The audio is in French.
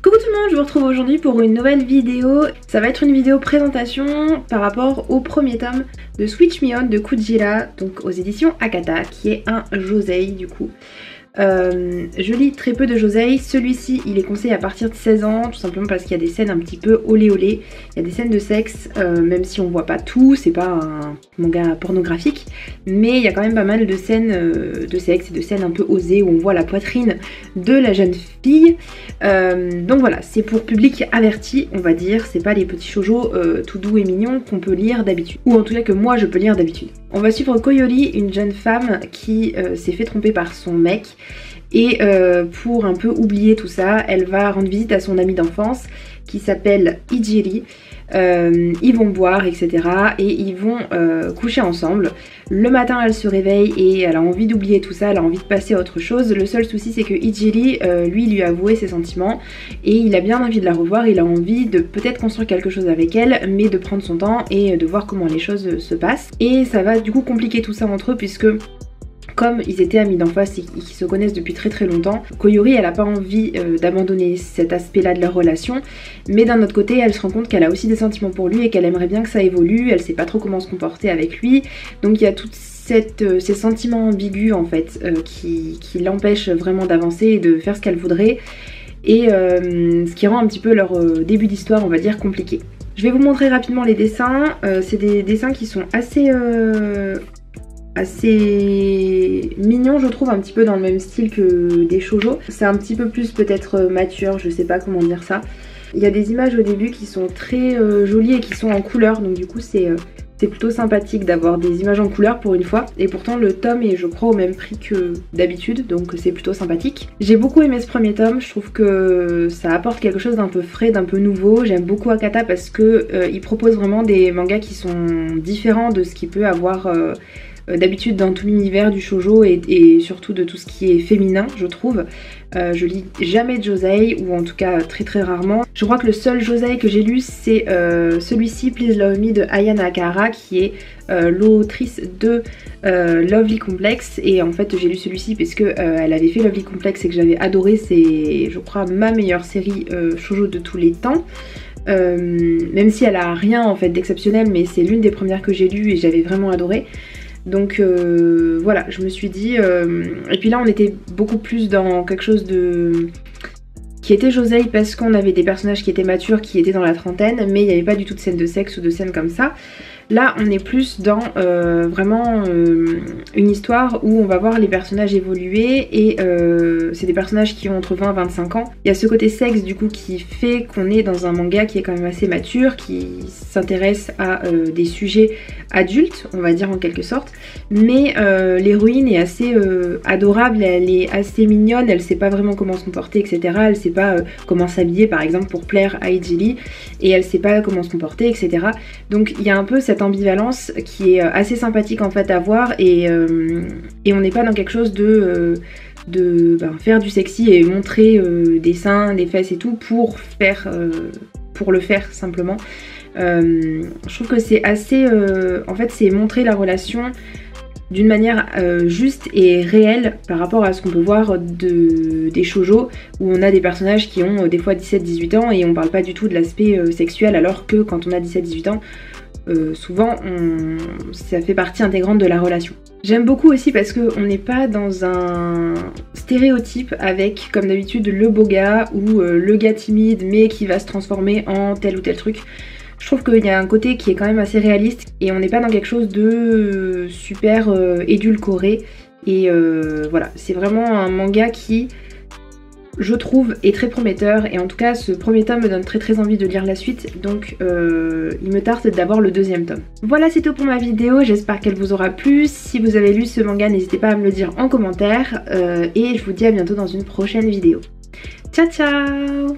Coucou tout le monde, je vous retrouve aujourd'hui pour une nouvelle vidéo. Ça va être une vidéo présentation par rapport au premier tome de Switch Me On de Kujira, donc aux éditions Akata, qui est un josei du coup. Je lis très peu de josei, celui-ci il est conseillé à partir de 16 ans, tout simplement parce qu'il y a des scènes un petit peu olé olé, il y a des scènes de sexe, même si on voit pas tout, c'est pas un manga pornographique, mais il y a quand même pas mal de scènes de sexe et de scènes un peu osées où on voit la poitrine de la jeune fille, donc voilà, c'est pour public averti on va dire, c'est pas les petits shoujo tout doux et mignons qu'on peut lire d'habitude, ou en tout cas que moi je peux lire d'habitude. On va suivre Koyori, une jeune femme qui s'est fait tromper par son mec. Et pour un peu oublier tout ça, elle va rendre visite à son amie d'enfance qui s'appelle Ijiri. Ils vont boire, etc. Et ils vont coucher ensemble. Le matin, elle se réveille et elle a envie d'oublier tout ça, elle a envie de passer à autre chose. Le seul souci, c'est que Ijiri, lui a avoué ses sentiments et il a bien envie de la revoir. Il a envie de peut-être construire quelque chose avec elle, mais de prendre son temps et de voir comment les choses se passent. Et ça va du coup compliquer tout ça entre eux puisque comme ils étaient amis d'enfance et qu'ils se connaissent depuis très très longtemps, Koyori elle a pas envie d'abandonner cet aspect là de leur relation, mais d'un autre côté elle se rend compte qu'elle a aussi des sentiments pour lui et qu'elle aimerait bien que ça évolue, elle sait pas trop comment se comporter avec lui, donc il y a toute ces sentiments ambigus en fait qui l'empêchent vraiment d'avancer et de faire ce qu'elle voudrait, et ce qui rend un petit peu leur début d'histoire on va dire compliqué. Je vais vous montrer rapidement les dessins, c'est des dessins qui sont assez mignon je trouve, un petit peu dans le même style que des shoujo. C'est un petit peu plus peut-être mature, je sais pas comment dire ça. Il y a des images au début qui sont très jolies et qui sont en couleur, donc du coup c'est plutôt sympathique d'avoir des images en couleur pour une fois. Et pourtant le tome est je crois au même prix que d'habitude, donc c'est plutôt sympathique. J'ai beaucoup aimé ce premier tome, je trouve que ça apporte quelque chose d'un peu frais, d'un peu nouveau. J'aime beaucoup Akata parce que il propose vraiment des mangas qui sont différents de ce qu'il peut avoir d'habitude dans tout l'univers du shoujo et surtout de tout ce qui est féminin je trouve. Je lis jamais de josei, ou en tout cas très très rarement. Je crois que le seul josei que j'ai lu c'est celui-ci, Please Love Me de Aya Nakahara, qui est l'autrice de Lovely Complex, et en fait j'ai lu celui-ci parce que elle avait fait Lovely Complex et que j'avais adoré, c'est je crois ma meilleure série shoujo de tous les temps. Même si elle a rien en fait d'exceptionnel, mais c'est l'une des premières que j'ai lues et j'avais vraiment adoré. Donc voilà, je me suis dit... Et puis là on était beaucoup plus dans quelque chose de... qui était josei parce qu'on avait des personnages qui étaient matures, qui étaient dans la trentaine, mais il n'y avait pas du tout de scène de sexe ou de scène comme ça. Là on est plus dans vraiment une histoire où on va voir les personnages évoluer, et c'est des personnages qui ont entre 20 et 25 ans. Il y a ce côté sexe du coup qui fait qu'on est dans un manga qui est quand même assez mature, qui s'intéresse à des sujets adultes on va dire en quelque sorte, mais l'héroïne est assez adorable, elle est assez mignonne, elle sait pas vraiment comment se comporter etc, elle sait pas comment s'habiller par exemple pour plaire à Ijiri, et elle sait pas comment se comporter etc, donc il y a un peu cette ambivalence qui est assez sympathique en fait à voir, et on n'est pas dans quelque chose de faire du sexy et montrer des seins, des fesses et tout pour le faire simplement. Je trouve que c'est assez en fait c'est montrer la relation d'une manière juste et réelle par rapport à ce qu'on peut voir des shoujo où on a des personnages qui ont des fois 17-18 ans et on parle pas du tout de l'aspect sexuel, alors que quand on a 17-18 ans souvent ça fait partie intégrante de la relation. J'aime beaucoup aussi parce qu'on n'est pas dans un stéréotype avec comme d'habitude le beau gars ou le gars timide mais qui va se transformer en tel ou tel truc. Je trouve qu'il y a un côté qui est quand même assez réaliste et on n'est pas dans quelque chose de super édulcoré, et voilà, c'est vraiment un manga qui je trouve est très prometteur, et en tout cas ce premier tome me donne très très envie de lire la suite, donc il me tarde d'avoir le deuxième tome. Voilà, c'est tout pour ma vidéo, j'espère qu'elle vous aura plu. Si vous avez lu ce manga n'hésitez pas à me le dire en commentaire, et je vous dis à bientôt dans une prochaine vidéo. Ciao ciao.